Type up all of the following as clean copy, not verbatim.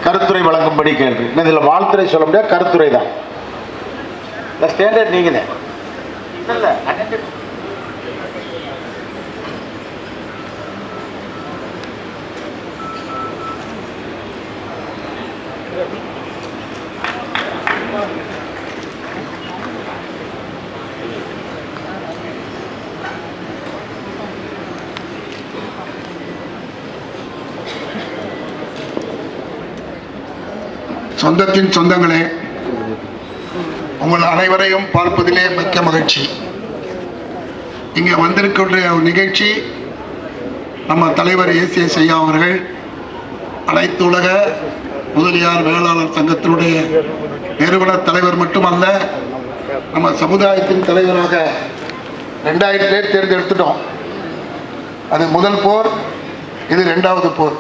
கருத்துரை வழங்கும்படி கேள்வி. இதில் வாழ்த்துறை சொல்ல முடியாது, கருத்துரை தான். ஸ்டாண்டர்ட் நீங்கள் தான் இல்லை. சொந்தத்தின் சொந்தங்களே, உங்கள் அனைவரையும் பார்ப்பதிலே மிக்க மகிழ்ச்சி. இங்கே வந்திருக்கின்ற நிகழ்ச்சி நம்ம தலைவர் ஏசிஎஸ் ஐயா அவர்கள் அனைத்து உலக முதலியார் வேளாளர் சங்கத்தினுடைய நிறுவன தலைவர் மட்டுமல்ல, நம்ம சமுதாயத்தின் தலைவராக 2000 பேர் தேர்ந்தெடுத்துட்டோம். அது முதல் போர், இது 2வது போர்.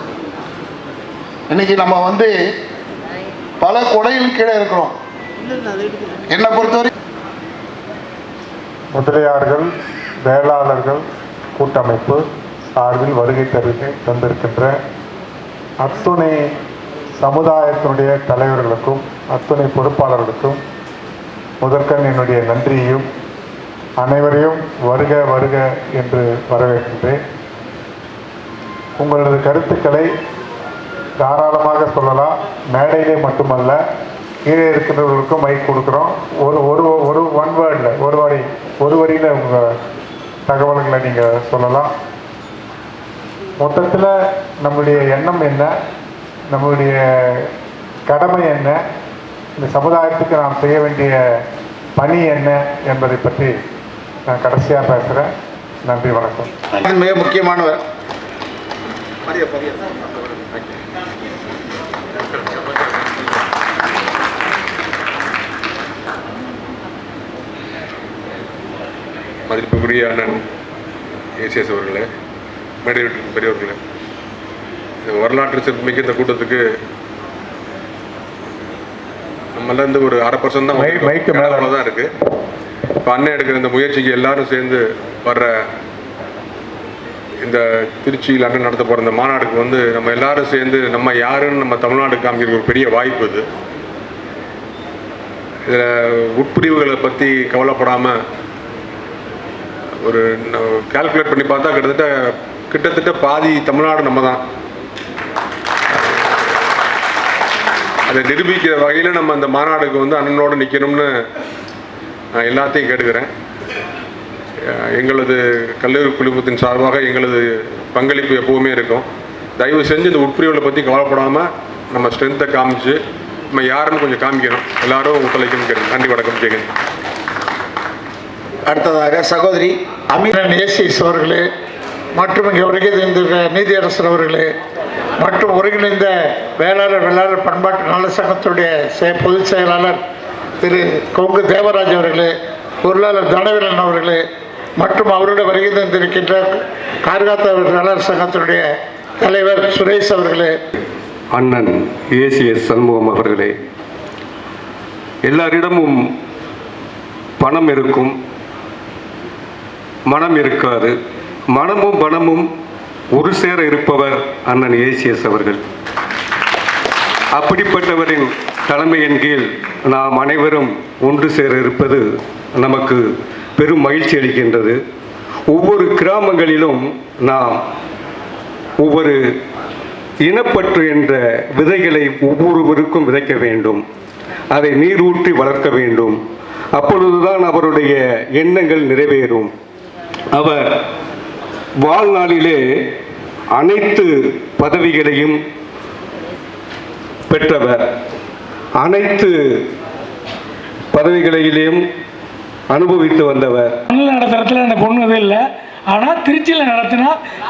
இன்னைக்கு நம்ம பல கொடையில் கீழே இருக்கிறோம். என்னை பொறுத்தவரை முதலியார்கள் வேளாளர்கள் கூட்டமைப்பு சார்பில் வருகை தந்திருக்கின்ற அத்துணை சமுதாயத்தினுடைய தலைவர்களுக்கும் அத்துணை பொறுப்பாளர்களுக்கும் முதற்கண் என்னுடைய நன்றியையும் அனைவரையும் வருக வருக என்று வரவேற்கின்றேன். உங்களது கருத்துக்களை தாராளமாக சொல்லலாம். மேடையிலே மட்டுமல்ல, கீழே இருக்கிறவர்களுக்கும் மைக் கொடுக்குறோம். ஒரு ஒன் வேர்டில் ஒரு வரியில் உங்கள் தகவல்களை நீங்கள் சொல்லலாம். மொத்தத்தில் நம்முடைய எண்ணம் என்ன, நம்முடைய கடமை என்ன, இந்த சமுதாயத்துக்கு நாம் செய்ய வேண்டிய பணி என்ன என்பதை பற்றி நான் கடைசியாக பேசுகிறேன். நன்றி, வணக்கம். மிக முக்கியமானவர் மதிப்புக்குரிய அண்ணன் ஏசிஎஸ் அவர்களே, மேடையில் பெரியவர்களே, வரலாற்று சிறப்புமிக்க இந்த கூட்டத்துக்கு நம்மள ஒரு 1/2% தான் தான் இருக்கு. இப்போ அண்ணன் எடுக்கிற இந்த முயற்சிக்கு எல்லாரும் சேர்ந்து வர்ற இந்த திருச்சியில் அண்ணன் நடத்த போகிற இந்த மாநாடுக்கு நம்ம எல்லாரும் சேர்ந்து நம்ம யாருன்னு நம்ம தமிழ்நாட்டுக்கு காமிக்கிற ஒரு பெரிய வாய்ப்பு இது. இதில் உட்பிரிவுகளை பற்றி கவலைப்படாமல் ஒரு கால்குலேட் பண்ணி பார்த்தா கிட்டத்தட்ட பாதி தமிழ்நாடு நம்ம தான். அதை நிரூபிக்கிற வகையில் நம்ம அந்த மாநாடுக்கு அண்ணனோடு நிற்கணும்னு நான் எல்லாத்தையும் கேட்டுக்கிறேன். எங்களது கல்லூரி குழுமத்தின் சார்பாக எங்களது பங்களிப்பு எப்போவுமே இருக்கும். தயவு செஞ்சு இந்த உட்பிரிவுகளை பற்றி கவலைப்படாமல் நம்ம ஸ்ட்ரென்த்தை காமிச்சு நம்ம யாருன்னு கொஞ்சம் காமிக்கணும். எல்லாரும் ஒத்துழைக்கணும். நன்றி, வணக்கம். ஜெகன். அடுத்ததாக சகோதரி அமீரன் ஏசிஎஸ் அவர்களே மற்றும் இங்கே வருகை தந்திருக்கிற நீதியரசர் அவர்களே மற்றும் ஒருங்கிணைந்த வேளாளர் பண்பாட்டு நல சங்கத்துடைய பொதுச் செயலாளர் திரு கொங்கு தேவராஜ் அவர்களே, பொருளாளர் தனவீரன் அவர்களே மற்றும் அவருடைய வருகை தந்திருக்கின்ற கார்காத்த வேளாளர் சங்கத்தினுடைய தலைவர் சுரேஷ் அவர்களே, அண்ணன் ஏசிஎஸ் சண்முகம் அவர்களே, எல்லாரிடமும் பணம் இருக்கும், மனம் இருக்காது. மனமும் பணமும் ஒரு சேர இருப்பவர் அண்ணன் ஏசிஎஸ் அவர்கள். அப்படிப்பட்டவரின் தலைமையின் கீழ் நாம் அனைவரும் ஒன்று சேர இருப்பது நமக்கு பெரும் மகிழ்ச்சி அளிக்கின்றது. ஒவ்வொரு கிராமங்களிலும் நாம் ஒவ்வொரு இனப்பற்று என்ற விதைகளை ஒவ்வொருவருக்கும் விதைக்க வேண்டும். அதை நீரூற்றி வளர்க்க வேண்டும். அப்பொழுதுதான் அவருடைய எண்ணங்கள் நிறைவேறும். அவர் வாழ்நாளிலே அனைத்து பதவிகளையும் பெற்றவர். அனைத்து பதவிகளிலேயும் அனுபவித்து வந்தவர். நடத்துறதுல எனக்கு ஒன்றும் இல்லை. ஆனால் திருச்சியில் நடத்தினா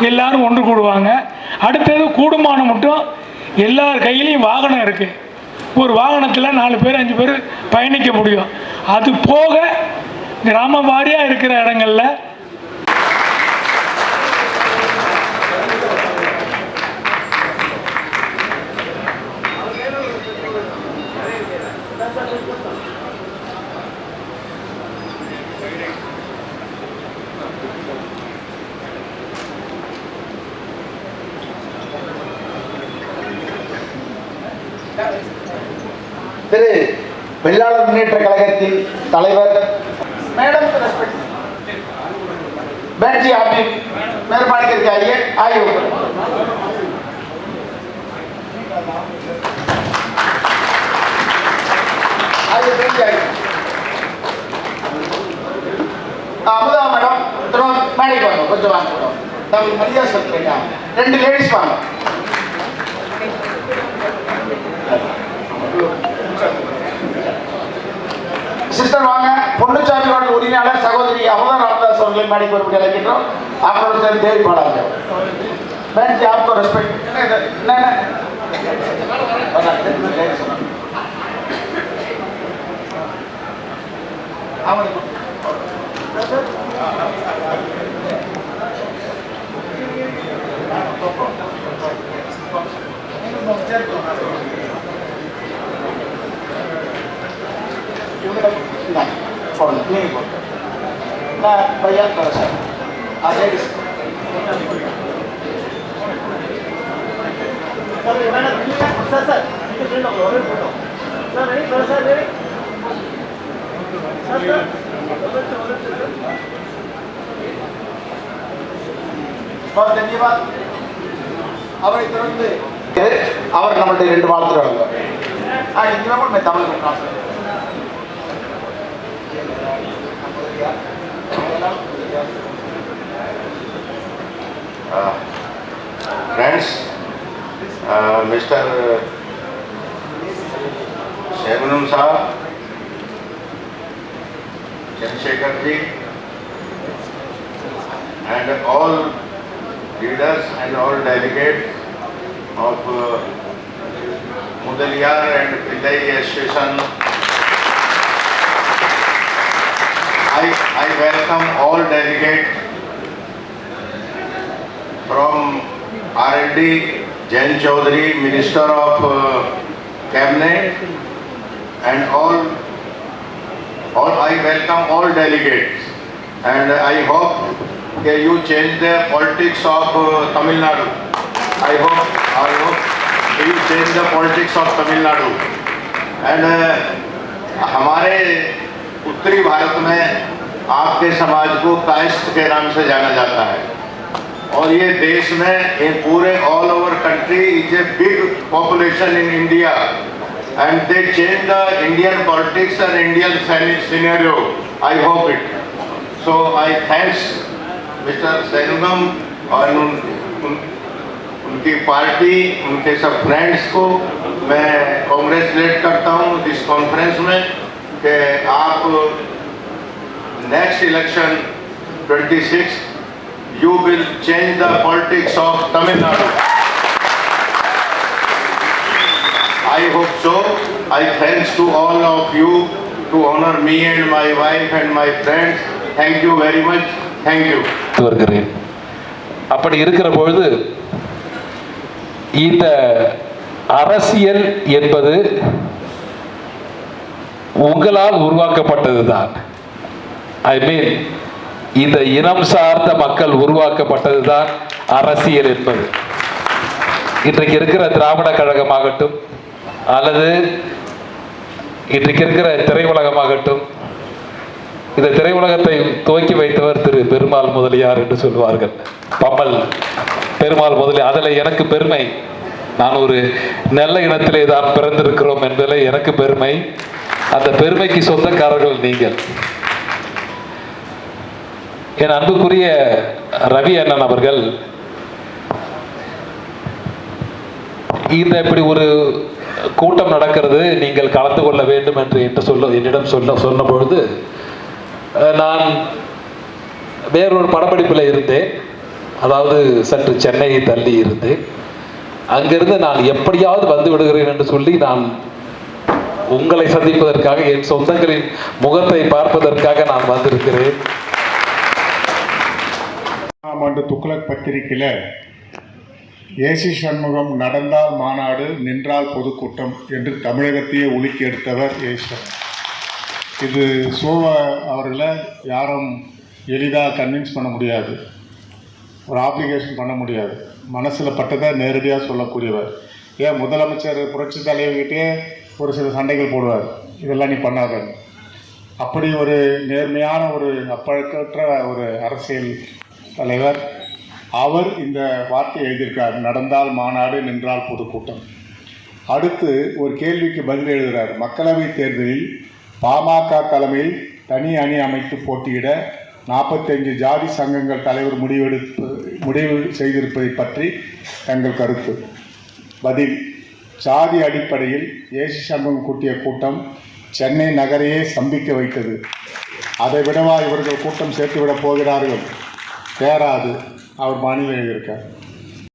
எல்லாரும் ஒன்று கூடுவாங்க. அடுத்தது கூடுமானம் மட்டும் எல்லார் கையிலையும் வாகனம் இருக்குது. ஒரு வாகனத்தில் 4 பேர் 5 பேர் பயணிக்க முடியும். அது போக கிராம வாரியாக இருக்கிற இடங்களில் திரு வெள்ளாளர் முன்னேற்ற கழகத்தின் தலைவர் मैडम को रेस्पेक्ट बैठ जी आप भी मेहरबानी करके आइए आइए ऊपर आइए बैठ जाइए அமுதா மேடம் திரும்ப மேடைக்கு வாங்க கொஞ்சம் வாங்க மேடம் நம்ம மரியாதை சொல்லுங்க ரெண்டு லேடிஸ் வாங்க சிஸ்டர் வாங்க பொன்னுச்சாமி வார்டு உரிமையாளர் சகோதரி அமுதா ராமதாஸ் அவர்களை மேடைக்கு வரும்படி அழைக்கின்றோம் அவரோட சேர்ந்து தேவி பாடாங்க बहन जी आपको रेस्पेक्ट नहीं ना भैया थोड़ा सा आगे बहुत धन्यवाद அவரை தொடர்ந்து அவர் நம்மளுடைய ரெண்டு வாழ்த்துறாங்க இங்கே मैं तमिल में friends, Mr. Shegunum Sahab, Chandrasekhar ji, and all leaders and all delegates of Mudaliyar and Pillai Association. I welcome all delegates from R&D, Jain Chaudhary, Minister of Cabinet, and all I welcome all delegates, and I hope that you change the politics of Tamil Nadu. I hope you change the politics of Tamil Nadu, and हमारे उत्तरी भारत में आपके समाज को कायस्थ के नाम से जाना जाता है और ये देश में in पूरे all over country is a big population in India and they change the Indian politics and Indian scenario. I hope it. So I thanks Mr. Senugam और उनकी पार्टी उनके सब फ्रेंड्स को मैं कांग्रेचुलेट करता हूँ इस कॉन्फ्रेंस में कि आप next election 26 you will change the politics of Tamil Nadu. I hope so. I thanks to all of you to honor me and my wife and my friends. Thank you very much. Thank you. வருகிறேன். அப்படி இருக்கிற பொழுது இந்த அரசியல் என்பது உங்களால் உருவாக்கப்பட்டதுதான். ஐ மீன் இந்த இனம் சார்ந்த மக்கள் உருவாக்கப்பட்டதுதான் அரசியல் என்பது. இன்றைக்கு இருக்கிற திராவிட கழகமாகட்டும் அல்லது இன்றைக்கு இருக்கிற திரையுலகமாகட்டும், இந்த திரையுலகத்தை துவக்கி வைத்தவர் திரு பெருமாள் முதலியார் என்று சொல்வார்கள். பம்மல் பெருமாள் முதலியார். அதில் எனக்கு பெருமை. நான் ஒரு நல்ல இனத்திலே தான் பிறந்திருக்கிறோம் என்பதில் எனக்கு பெருமை. அந்த பெருமைக்கு சொந்தக்காரர்கள் நீங்கள். என் அன்புக்குரிய ரவி அண்ணன் அவர்கள் இந்த இப்படி ஒரு கூட்டம் நடக்கிறது, நீங்கள் கலந்து கொள்ள வேண்டும் என்று என்னிடம் சொன்ன பொழுது நான் வேறொரு படப்பிடிப்பில் இருந்தேன். அதாவது சற்று சென்னையை தள்ளி இருந்து அங்கிருந்து நான் எப்படியாவது வந்து விடுகிறேன் என்று சொல்லி நான் உங்களை சந்திப்பதற்காக, என் சொந்தங்களின் முகத்தை பார்ப்பதற்காக நான் வந்திருக்கிறேன். ஆண்டு துக்ளக் பத்திரிகையில் ஏசி சண்முகம் நடந்தால் மாநாடு, நின்றால் பொதுக்கூட்டம் என்று தமிழகத்தையே உலுக்கி எடுத்தவர் ஏசி. இது சோவா அவர்களை யாரும் எளிதாக கன்வின்ஸ் பண்ண முடியாது, ஒரு ஆப்ளிகேஷன் பண்ண முடியாது. மனசில் பட்டதை நேரடியாக சொல்லக்கூடியவர். ஏன் முதலமைச்சர் புரட்சி தலைவர்கிட்டே ஒரு சில சண்டைகள் போடுவார், இதெல்லாம் நீ பண்ணாத. அப்படி ஒரு நேர்மையான ஒரு அப்பழக்கற்ற ஒரு அரசியல் தலைவர். அவர் இந்த வார்த்தையை எழுதியிருக்கார், நடந்தால் மாநாடு, நின்றால் பொதுக்கூட்டம். அடுத்து ஒரு கேள்விக்கு பதில் எழுதுகிறார், மக்களவைத் தேர்தலில் பாமக தலைமையில் தனி அணி அமைத்து போட்டியிட 45 ஜாதி சங்கங்கள் தலைவர் முடிவு செய்திருப்பதை பற்றி தங்கள் கருத்து. பதில், சாதி அடிப்படையில் ஏசி சங்கம் கூட்டிய கூட்டம் சென்னை நகரையே ஸ்தம்பிக்க வைத்தது. அதை விடவா இவர்கள் கூட்டம் சேர்த்துவிடப் போகிறார்கள்? தேராது. அவர் மாநிலம் எழுதியிருக்கார்.